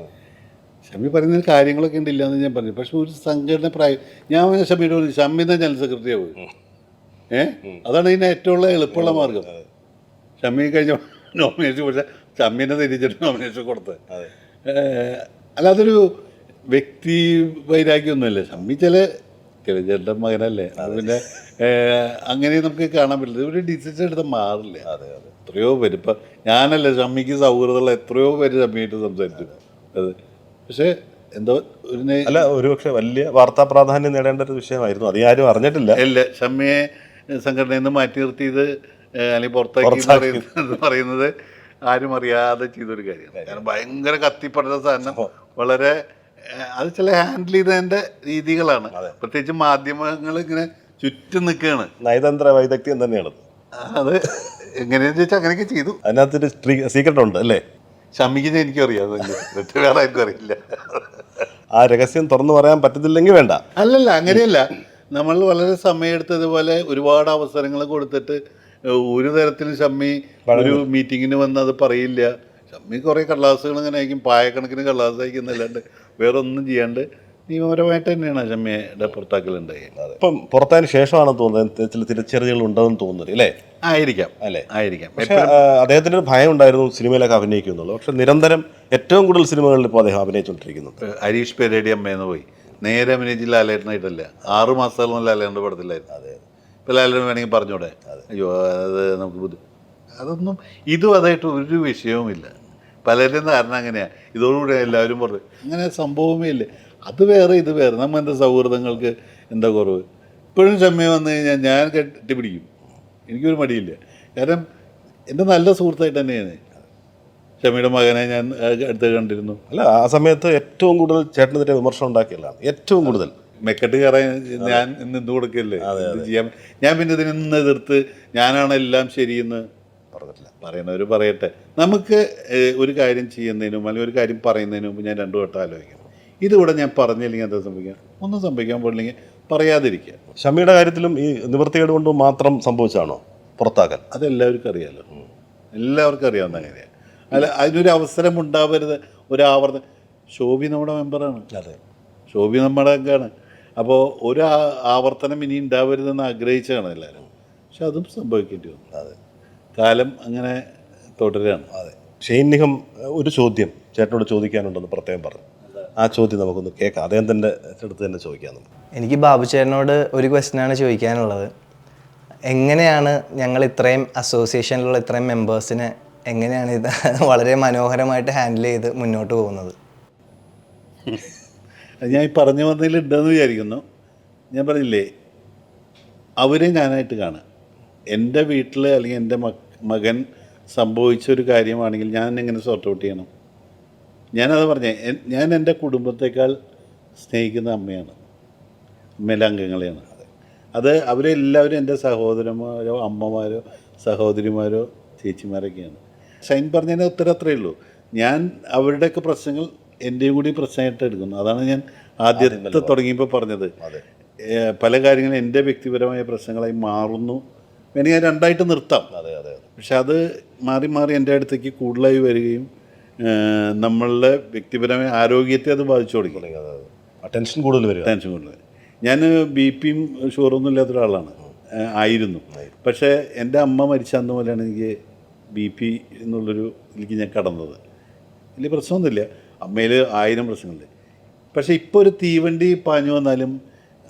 ഷമ്മി പറയുന്ന കാര്യങ്ങളൊക്കെ ഉണ്ടില്ല എന്ന് ഞാൻ പറഞ്ഞു. പക്ഷെ ഒരു സംഘടന ഞാൻ ഷമ്മിയുടെ ഒരു ഷമ്മി തന്നെ ജനറൽ സെക്രട്ടറി ആവും. അതാണ് ഇതിന് ഏറ്റവും എളുപ്പമുള്ള മാർഗം. ഷമ്മി കഴിഞ്ഞ നോമിനേഷൻ പക്ഷേ ഷമ്മീനെ തിരിച്ചിട്ട് നോമിനേഷൻ കൊടുത്തത്. അല്ലാതൊരു വ്യക്തി വൈരാഗ്യമൊന്നുമില്ല. ഷമ്മി ചില ചേട്ടൻ്റെ മകനല്ലേ, അത് പിന്നെ അങ്ങനെ നമുക്ക് കാണാൻ പറ്റില്ല. ഒരു ഡിസിഷൻ എടുത്താൽ മാറില്ല. എത്രയോ പേര് ഇപ്പം ഞാനല്ലേ ഷമ്മിക്ക് സൗഹൃദമുള്ള എത്രയോ പേര് ഷമ്മിയായിട്ട് സംസാരിച്ചു. അത് പക്ഷേ എന്തോ അല്ല, ഒരുപക്ഷെ വലിയ വാർത്താ പ്രാധാന്യം നേടേണ്ട ഒരു വിഷയമായിരുന്നു. അത് ആരും അറിഞ്ഞിട്ടില്ല. ഇല്ല, ഷമ്മിയെ സംഘടനയിൽ നിന്ന് മാറ്റി നിർത്തിയത് അല്ലെങ്കിൽ പുറത്താക്കി എന്ന് പറയുന്നത് ആരും അറിയാതെ ചെയ്തൊരു കാര്യമാണ്. കാരണം ഭയങ്കര കത്തിപ്പെടുന്ന സാധനം വളരെ അത് ചില ഹാൻഡിൽ ചെയ്തതിൻ്റെ രീതികളാണ്. പ്രത്യേകിച്ച് മാധ്യമങ്ങൾ ഇങ്ങനെ ചുറ്റും നിൽക്കുകയാണ്. നയതന്ത്ര വൈദഗ്ധ്യം തന്നെയാണ് അത്. എങ്ങനെയാണെന്ന് ചോദിച്ചാൽ അങ്ങനെയൊക്കെ ചെയ്തു. അതിനകത്തൊരു സീക്രട്ട് ഉണ്ട് അല്ലേ? ഷമ്മിക്ക് എനിക്കറിയാം, വേറെ ആർക്കും അറിയില്ല. ആ രഹസ്യം തുറന്നു പറയാൻ പറ്റത്തില്ലെങ്കിൽ വേണ്ട. അല്ലല്ല, അങ്ങനെയല്ല. നമ്മൾ വളരെ സമയമെടുത്തതുപോലെ ഒരുപാട് അവസരങ്ങൾ കൊടുത്തിട്ട് ഒരു തരത്തിലും ഷമ്മി ഒരു മീറ്റിങ്ങിന് വന്ന് അത് പറയില്ല. ഷമ്മി കുറേ കള്ളാസുകൾ ഇങ്ങനെ അയക്കും, പായക്കണക്കിന് കള്ളാസ് അയക്കുന്നല്ലാണ്ട് വേറെ ഒന്നും ചെയ്യാണ്ട് നിയമപരമായിട്ട് തന്നെയാണ് ഷമ്മിയുടെ പുറത്താക്കലുണ്ടായി. ഇപ്പം പുറത്തതിന് ശേഷമാണ് തോന്നുന്നത് ചില തിരിച്ചറിവുകൾ ഉണ്ടെന്ന് തോന്നുന്നത് അല്ലേ? ആയിരിക്കാം അല്ലേ? ആയിരിക്കാം. പക്ഷേ അദ്ദേഹത്തിന് ഒരു ഭയം ഉണ്ടായിരുന്നു സിനിമയിലൊക്കെ അഭിനയിക്കുന്നുള്ളൂ. പക്ഷെ നിരന്തരം ഏറ്റവും കൂടുതൽ സിനിമകളിൽ ഇപ്പോൾ അദ്ദേഹം അഭിനയിച്ചുകൊണ്ടിരിക്കുന്നുണ്ട്. ഹരീഷ് പെരേടി അമ്മയെന്ന് പോയി നേരെ അഭിനയിച്ച് ലാലേട്ടനായിട്ടല്ല, 6 മാസത്തോളം ലാലേട്ടൻ്റെ പടത്തിലായിരുന്നു. അതെ, ഇപ്പോൾ ലാലേട്ടൻ വേണമെങ്കിൽ പറഞ്ഞൂടെ? അയ്യോ, അത് നമുക്ക് അതൊന്നും ഇതും അതായിട്ട് ഒരു വിഷയവുമില്ല. പലരും ധാരണ അങ്ങനെയാണ്. ഇതോടുകൂടി എല്ലാവരും പറഞ്ഞു അങ്ങനെ സംഭവമേ ഇല്ല. അത് വേറെ ഇത് വേറെ. നമ്മൾ എന്താ സൗഹൃദങ്ങൾക്ക് എന്താ കുറവ്? ഇപ്പോഴും ഷമ്മി വന്നു കഴിഞ്ഞാൽ ഞാൻ കെട്ടിപ്പിടിക്കും, എനിക്കൊരു മടിയില്ല. കാരണം എൻ്റെ നല്ല സുഹൃത്തായിട്ട് തന്നെയാണ്. ഷമ്മിയുടെ മകനെ ഞാൻ അടുത്ത് കണ്ടിരുന്നു. അല്ല, ആ സമയത്ത് ഏറ്റവും കൂടുതൽ ചേട്ടനെതിരെ വിമർശനം ഉണ്ടാക്കിയതാണ് ഏറ്റവും കൂടുതൽ. മെക്കെട്ട് കയറാൻ ഞാൻ നിന്ന് കൊടുക്കില്ലേ ചെയ്യാൻ. ഞാൻ പിന്നെ ഇതിനൊന്ന് എതിർത്ത് ഞാനാണ് എല്ലാം ശരിയെന്ന് പറഞ്ഞിട്ടില്ല. പറയുന്നവർ പറയട്ടെ. നമുക്ക് ഒരു കാര്യം ചെയ്യുന്നതിനും അല്ലെങ്കിൽ ഒരു കാര്യം പറയുന്നതിന് മുമ്പ് ഞാൻ 2 വട്ടം ആലോചിക്കണം. ഇതിവിടെ ഞാൻ പറഞ്ഞില്ലെങ്കിൽ എന്താ സംഭവിക്കാം? ഒന്നും സംഭവിക്കാൻ പാടില്ലെങ്കിൽ പറയാതിരിക്കുക. ഷമ്മിയുടെ കാര്യത്തിലും ഈ നിവൃത്തികേട് കൊണ്ട് മാത്രം സംഭവിച്ചാണോ പുറത്താക്കൽ? അതെല്ലാവർക്കും അറിയാമല്ലോ, എല്ലാവർക്കും അറിയാവുന്ന കാര്യമാണ്. അല്ല, അതിനൊരു അവസരം ഉണ്ടാവരുത്, ഒരു ആവർത്തനം. ശോഭി നമ്മുടെ മെമ്പറാണ്. അതെ, ശോഭി നമ്മുടെ അംഗമാണ്. അപ്പോൾ ഒരു ആവർത്തനം ഇനി ഉണ്ടാവരുതെന്ന് ആഗ്രഹിച്ചാണ് എല്ലാവരും. പക്ഷെ അതും സംഭവിക്കേണ്ടി വന്നു. അതെ, കാലം അങ്ങനെ തുടരുകയാണ്. അതെ. ഷെയ്ൻ നിഗം ഒരു ചോദ്യം ചേട്ടനോട് ചോദിക്കാനുണ്ടെന്ന് പ്രത്യേകം പറഞ്ഞു. ആ ചോദ്യം നമുക്കൊന്ന് കേൾക്കാം. അദ്ദേഹം തന്നെ അടുത്ത് തന്നെ ചോദിക്കാം. എനിക്ക് ബാബുചേട്ടനോട് ഒരു ക്വസ്റ്റ്യനാണ് ചോദിക്കാനുള്ളത്. എങ്ങനെയാണ് ഞങ്ങൾ ഇത്രയും അസോസിയേഷനിലുള്ള ഇത്രയും മെമ്പേഴ്സിനെ എങ്ങനെയാണ് ഇത് വളരെ മനോഹരമായിട്ട് ഹാൻഡിൽ ചെയ്ത് മുന്നോട്ട് പോകുന്നത്? ഞാൻ ഈ പറഞ്ഞു വന്നതിൽ ഉണ്ടെന്ന് വിചാരിക്കുന്നു. ഞാൻ പറഞ്ഞില്ലേ, അവരെ ഞാനായിട്ട് കാണാം. എൻ്റെ വീട്ടിൽ അല്ലെങ്കിൽ എൻ്റെ മകൻ സംഭവിച്ചൊരു കാര്യമാണെങ്കിൽ ഞാൻ എങ്ങനെ സോർട്ട് ഔട്ട് ചെയ്യണം? ഞാനത് പറഞ്ഞേ, ഞാൻ എൻ്റെ കുടുംബത്തെക്കാൾ സ്നേഹിക്കുന്ന അമ്മയാണ്, അമ്മയിലെ അംഗങ്ങളെയാണ്. അത് അവരെല്ലാവരും എൻ്റെ സഹോദരന്മാരോ അമ്മമാരോ സഹോദരിമാരോ ചേച്ചിമാരൊക്കെയാണ്. ഷൈൻ പറഞ്ഞതിന് ഉത്തരം അത്രയേ ഉള്ളൂ. ഞാൻ അവരുടെയൊക്കെ പ്രശ്നങ്ങൾ എൻ്റെയും കൂടി പ്രശ്നമായിട്ട് എടുക്കുന്നു. അതാണ് ഞാൻ ആദ്യത്തെ തുടങ്ങിയപ്പോൾ പറഞ്ഞത്. പല കാര്യങ്ങളും എൻ്റെ വ്യക്തിപരമായ പ്രശ്നങ്ങളായി മാറുന്നു. വേണമെങ്കിൽ ഞാൻ 2ആയിട്ട് നിർത്താം. പക്ഷെ അത് മാറി മാറി എൻ്റെ അടുത്തേക്ക് കൂടുതലായി വരികയും നമ്മളുടെ വ്യക്തിപരമായ ആരോഗ്യത്തെ അത് ബാധിച്ചു തുടങ്ങി. ടെൻഷൻ കൂടുതൽ വരിക. ടെൻഷൻ കൂടുതൽ. ഞാൻ BP-യും ഷുഗറൊന്നും ഇല്ലാത്ത ഒരാളാണ്, ആയിരുന്നു. പക്ഷേ എൻ്റെ അമ്മ മരിച്ച അന്ന് മുതലാണ് എനിക്ക് BP എന്നുള്ളൊരു ഇതിലേക്ക് ഞാൻ കടന്നത്. വലിയ പ്രശ്നമൊന്നുമില്ല, അമ്മയിൽ 1000 പ്രശ്നങ്ങളുണ്ട്. പക്ഷേ ഇപ്പോൾ ഒരു തീവണ്ടി പാഞ്ഞു വന്നാലും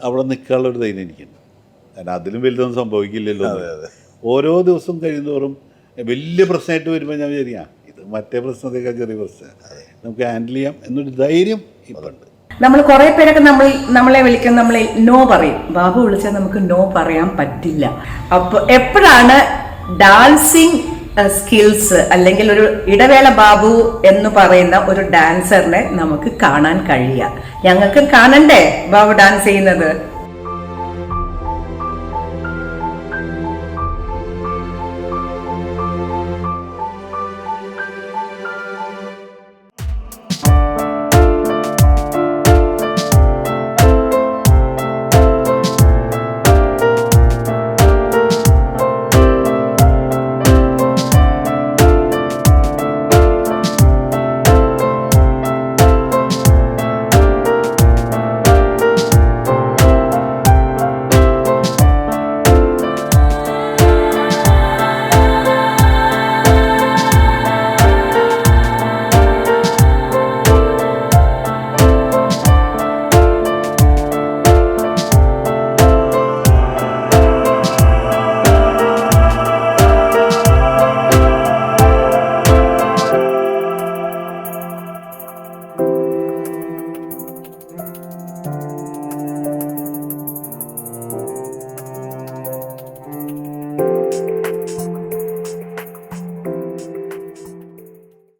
അവിടെ നിൽക്കാനുള്ളൊരു ധൈര്യം എനിക്കുണ്ട്. കാരണം അതിലും വലുതൊന്നും സംഭവിക്കില്ലല്ലോ. ഓരോ ദിവസവും കഴിയുന്നതോറും വലിയ പ്രശ്നമായിട്ട് വരുമ്പോൾ ഞാൻ വിചാരിക്കാം ഇത് മറ്റേ പ്രശ്നത്തേക്കാൾ ചെറിയ പ്രശ്നം, നമുക്ക് ഹാൻഡിൽ ചെയ്യാം എന്നൊരു ധൈര്യം ഇപ്പോൾ ഉണ്ട്. നമ്മൾ കുറെ പേരൊക്കെ നമ്മളെ വിളിക്കുന്ന നമ്മളെ നോ പറയും. ബാബു വിളിച്ചാൽ നമുക്ക് നോ പറയാൻ പറ്റില്ല. അപ്പോൾ എപ്പോഴാണ് ഡാൻസിങ് സ്കിൽസ് അല്ലെങ്കിൽ ഒരു ഇടവേള ബാബു എന്ന് പറയുന്ന ഒരു ഡാൻസറിനെ നമുക്ക് കാണാൻ കഴിയുക? ഞങ്ങൾക്ക് കാണണ്ടേ ബാബു ഡാൻസ് ചെയ്യുന്നത്?